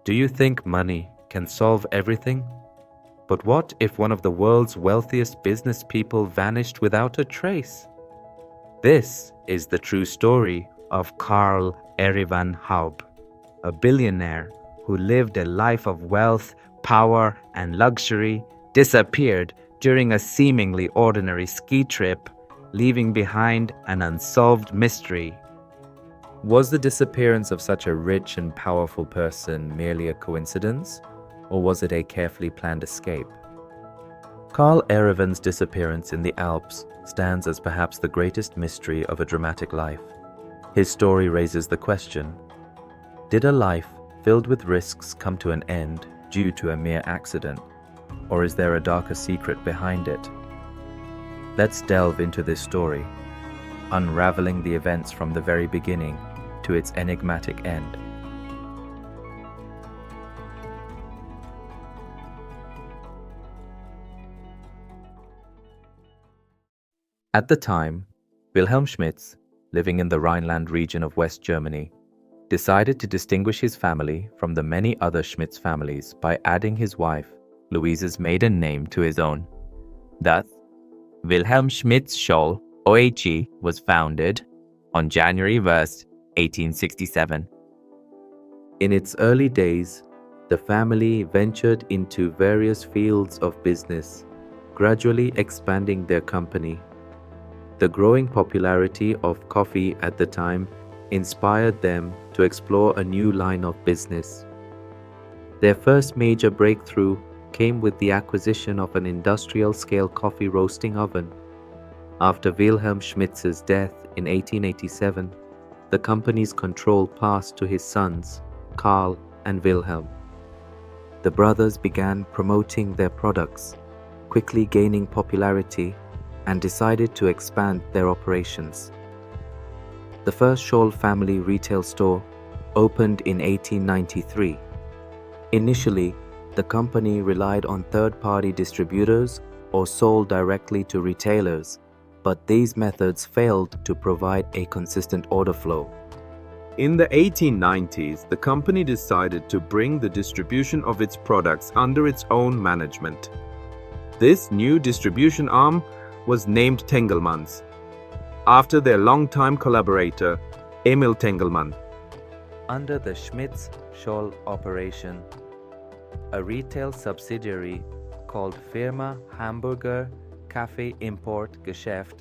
Do you think money can solve everything? But what if one of the world's wealthiest business people vanished without a trace? This is the true story of Karl Erivan Haub, a billionaire who lived a life of wealth, power, and luxury, disappeared during a seemingly ordinary ski trip, leaving behind an unsolved mystery. Was the disappearance of such a rich and powerful person merely a coincidence, or was it a carefully planned escape? Karl Erivan's disappearance in the Alps stands as perhaps the greatest mystery of a dramatic life. His story raises the question: did a life filled with risks come to an end due to a mere accident, or is there a darker secret behind it? Let's delve into this story, unraveling the events from the very beginning to its enigmatic end. At the time, Wilhelm Schmitz, living in the Rhineland region of West Germany, decided to distinguish his family from the many other Schmitz families by adding his wife, Louise's maiden name, to his own. Thus, Wilhelm Schmitz Scholl OAG was founded on January 1st, 1867. In its early days, the family ventured into various fields of business, gradually expanding their company. The growing popularity of coffee at the time inspired them to explore a new line of business. Their first major breakthrough came with the acquisition of an industrial-scale coffee roasting oven. After Wilhelm Schmitz's death in 1887, the company's control passed to his sons, Karl and Wilhelm. The brothers began promoting their products, quickly gaining popularity, and decided to expand their operations. The first Scholl family retail store opened in 1893. Initially, the company relied on third-party distributors or sold directly to retailers, but these methods failed to provide a consistent order flow. In the 1890s, the company decided to bring the distribution of its products under its own management. This new distribution arm was named Tengelmanns, after their longtime collaborator, Emil Tengelmann. Under the Schmitz-Scholl operation, a retail subsidiary called Firma Hamburger Kaffee Import Geschäft,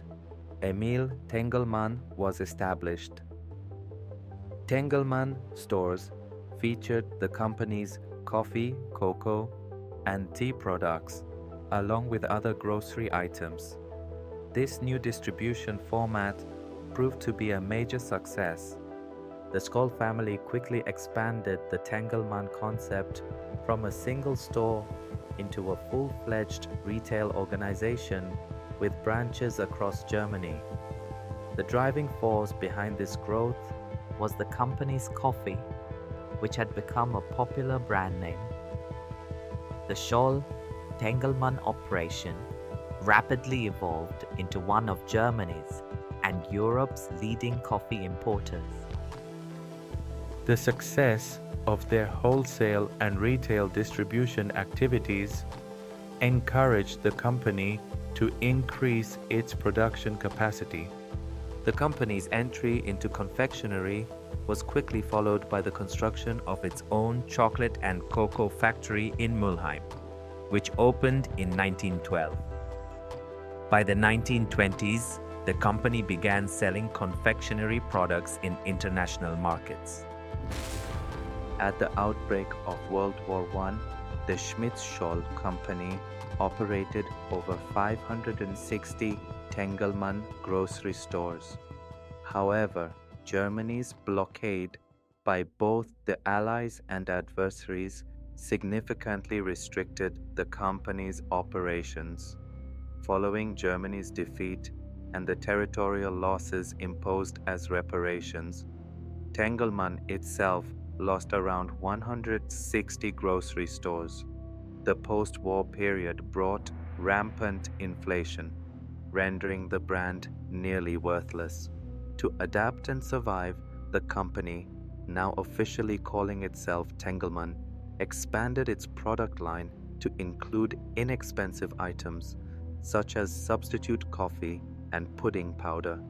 Emil Tengelmann, was established. Tengelmann stores featured the company's coffee, cocoa, and tea products, along with other grocery items. This new distribution format proved to be a major success. The Scholl family quickly expanded the Tengelmann concept from a single store into a full-fledged retail organization with branches across Germany. The driving force behind this growth was the company's coffee, which had become a popular brand name. The Scholl Tengelmann operation rapidly evolved into one of Germany's and Europe's leading coffee importers. The success of their wholesale and retail distribution activities encouraged the company to increase its production capacity. The company's entry into confectionery was quickly followed by the construction of its own chocolate and cocoa factory in Mülheim, which opened in 1912. By the 1920s, the company began selling confectionery products in international markets. At the outbreak of World War I, the Schmitz-Scholl company operated over 560 Tengelmann grocery stores. However, Germany's blockade by both the Allies and adversaries significantly restricted the company's operations. Following Germany's defeat and the territorial losses imposed as reparations, Tengelmann itself lost around 160 grocery stores. The post-war period brought rampant inflation, rendering the brand nearly worthless. To adapt and survive, the company, now officially calling itself Tengelmann, expanded its product line to include inexpensive items such as substitute coffee and pudding powder.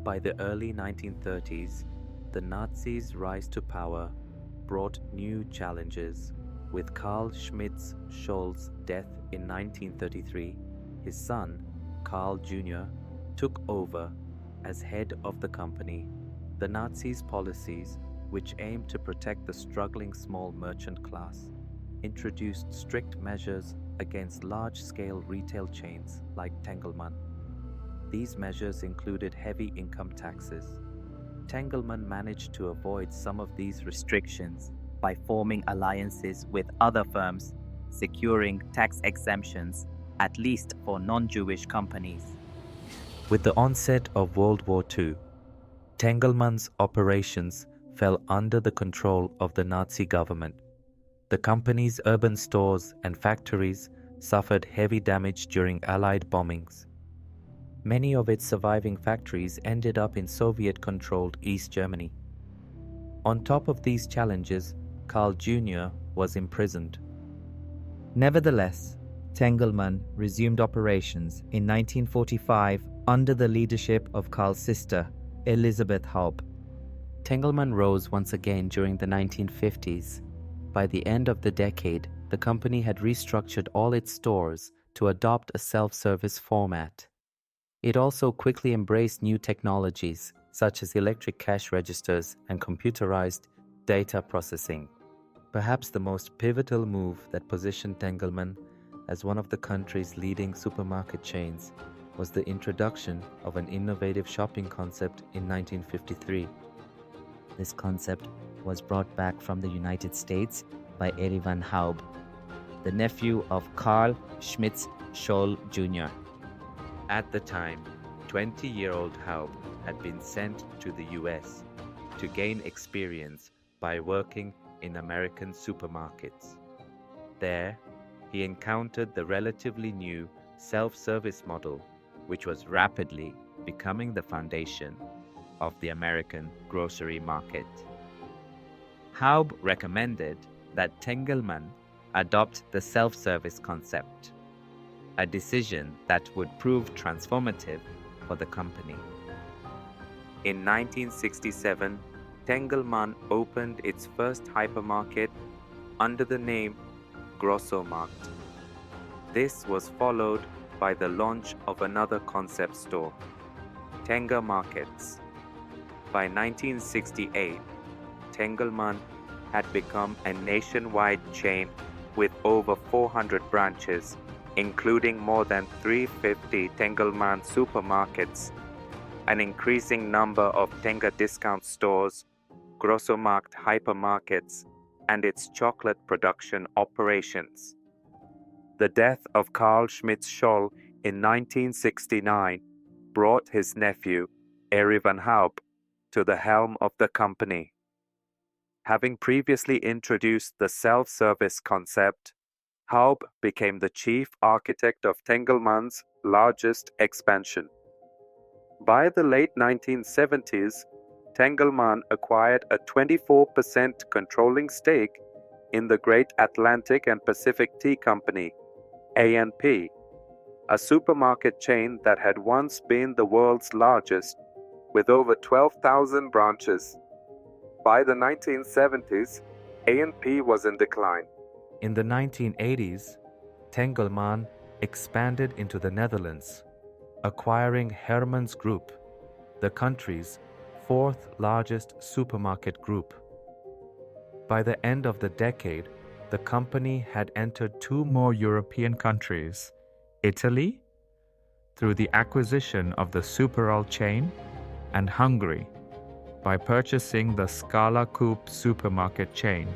By the early 1930s, the Nazis' rise to power brought new challenges. With Carl Schmitz Scholl's death in 1933, his son, Carl Jr., took over as head of the company. The Nazis' policies, which aimed to protect the struggling small merchant class, introduced strict measures against large-scale retail chains like Tengelmann. These measures included heavy income taxes. Tengelmann managed to avoid some of these restrictions by forming alliances with other firms, securing tax exemptions, at least for non-Jewish companies. With the onset of World War II, Tengelmann's operations fell under the control of the Nazi government. The company's urban stores and factories suffered heavy damage during Allied bombings. Many of its surviving factories ended up in Soviet-controlled East Germany. On top of these challenges, Carl Jr. was imprisoned. Nevertheless, Tengelmann resumed operations in 1945 under the leadership of Carl's sister, Elisabeth Haub. Tengelmann rose once again during the 1950s. By the end of the decade, the company had restructured all its stores to adopt a self-service format. It also quickly embraced new technologies, such as electric cash registers and computerized data processing. Perhaps the most pivotal move that positioned Tengelmann as one of the country's leading supermarket chains was the introduction of an innovative shopping concept in 1953. This concept was brought back from the United States by Erivan Haub, the nephew of Carl Schmitz Scholl Jr. At the time, 20-year-old Haub had been sent to the US to gain experience by working in American supermarkets. There, he encountered the relatively new self-service model, which was rapidly becoming the foundation of the American grocery market. Haub recommended that Tengelmann adopt the self-service concept, a decision that would prove transformative for the company. In 1967, Tengelmann opened its first hypermarket under the name Grossomarkt. This was followed by the launch of another concept store, Tenga Markets. By 1968, Tengelmann had become a nationwide chain with over 400 branches, including more than 350 Tengelmann supermarkets, an increasing number of Tenga discount stores, Grossomarkt hypermarkets, and its chocolate production operations. The death of Carl Schmitz Scholl in 1969 brought his nephew, Erivan Haub, to the helm of the company. Having previously introduced the self-service concept, Haub became the chief architect of Tengelmann's largest expansion. By the late 1970s, Tengelmann acquired a 24% controlling stake in the Great Atlantic and Pacific Tea Company, A&P, a supermarket chain that had once been the world's largest, with over 12,000 branches. By the 1970s, A&P was in decline. In the 1980s, Tengelmann expanded into the Netherlands, acquiring Hermans Group, the country's fourth largest supermarket group. By the end of the decade, the company had entered 2 more European countries, Italy, through the acquisition of the Superol chain, and Hungary, by purchasing the Scala Coop supermarket chain.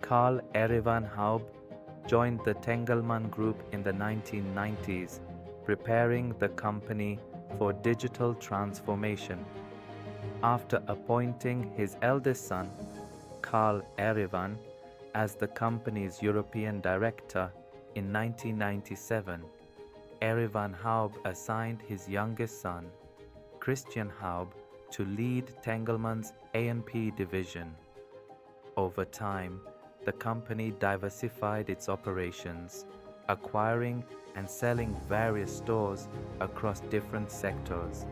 Carl Erivan Haub joined the Tengelmann Group in the 1990s, preparing the company for digital transformation. After appointing his eldest son, Carl Erivan, as the company's European director in 1997, Erivan Haub assigned his youngest son, Christian Haub, to lead Tengelmann's A&P division. Over time, the company diversified its operations, acquiring and selling various stores across different sectors.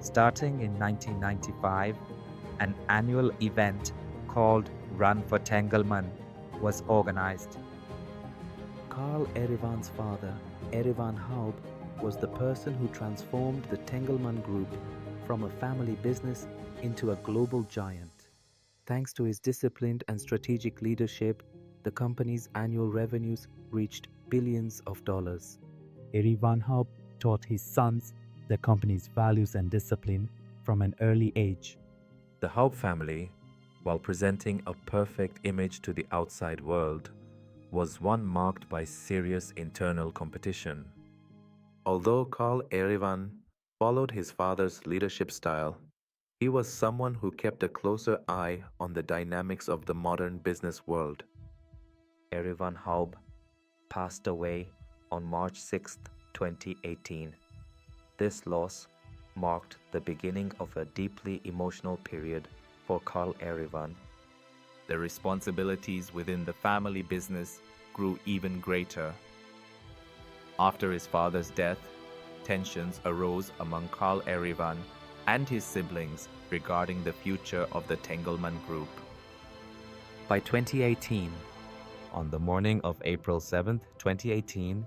Starting in 1995, an annual event called Run for Tengelmann was organized. Karl Erivan's father, Erivan Haub, was the person who transformed the Tengelmann Group from a family business into a global giant. Thanks to his disciplined and strategic leadership, the company's annual revenues reached billions of dollars. Erivan Haub taught his sons the company's values and discipline from an early age. The Haub family, while presenting a perfect image to the outside world, was one marked by serious internal competition. Although Karl Erivan followed his father's leadership style, he was someone who kept a closer eye on the dynamics of the modern business world. Erivan Haub passed away on March 6, 2018. This loss marked the beginning of a deeply emotional period for Karl Erivan. The responsibilities within the family business grew even greater. After his father's death, tensions arose among Karl Erivan and his siblings regarding the future of the Tengelmann Group. By 2018, on the morning of April 7, 2018,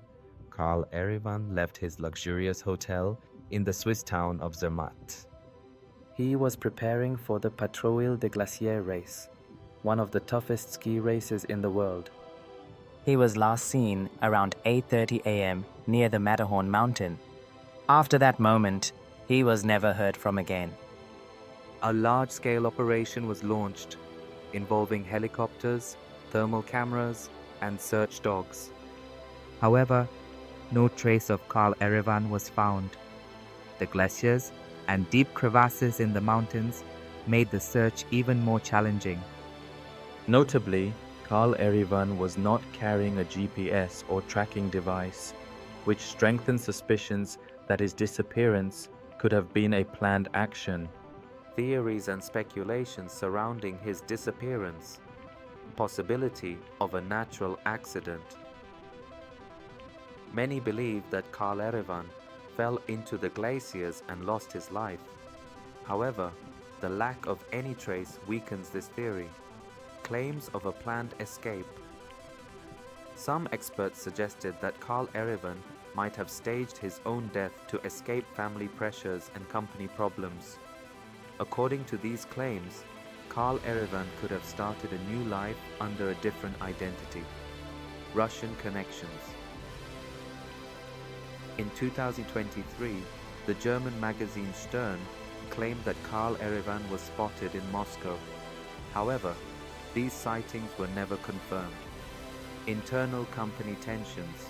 Karl Erivan left his luxurious hotel in the Swiss town of Zermatt. He was preparing for the Patrouille des Glaciers race, one of the toughest ski races in the world. He was last seen around 8:30 a.m. near the Matterhorn mountain. After that moment, he was never heard from again. A large-scale operation was launched, involving helicopters, thermal cameras, and search dogs. However, no trace of Karl Erivan was found. The glaciers and deep crevasses in the mountains made the search even more challenging. Notably, Karl Erivan was not carrying a GPS or tracking device, which strengthened suspicions that his disappearance could have been a planned action. Theories and speculations surrounding his disappearance, possibility of a natural accident. Many believe that Karl Erivan fell into the glaciers and lost his life. However, the lack of any trace weakens this theory. Claims of a planned escape. Some experts suggested that Karl Erivan might have staged his own death to escape family pressures and company problems. According to these claims, Karl Erivan could have started a new life under a different identity. Russian connections. In 2023, the German magazine Stern claimed that Karl Erivan was spotted in Moscow. However, these sightings were never confirmed. Internal company tensions.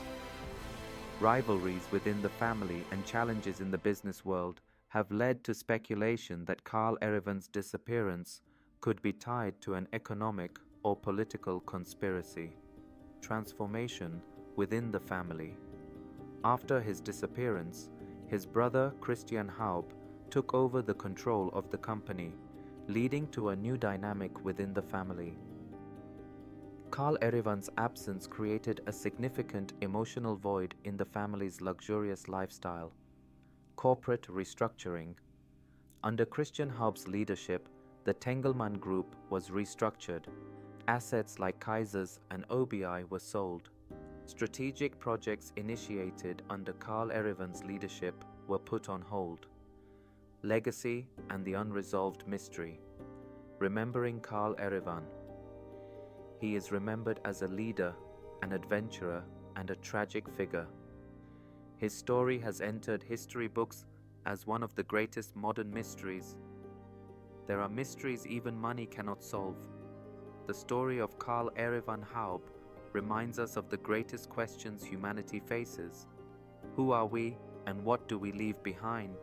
Rivalries within the family and challenges in the business world have led to speculation that Karl Erivan's disappearance could be tied to an economic or political conspiracy. Transformation within the family. After his disappearance, his brother Christian Haub took over the control of the company, leading to a new dynamic within the family. Karl Erivan's absence created a significant emotional void in the family's luxurious lifestyle. Corporate restructuring. Under Christian Haub's leadership, the Tengelmann Group was restructured. Assets like Kaisers and OBI were sold. Strategic projects initiated under Karl Erivan's leadership were put on hold. Legacy and the unresolved mystery. Remembering Karl Erivan. He is remembered as a leader, an adventurer, and a tragic figure. His story has entered history books as one of the greatest modern mysteries. There are mysteries even money cannot solve. The story of Karl Erivan Haub reminds us of the greatest questions humanity faces. Who are we and what do we leave behind?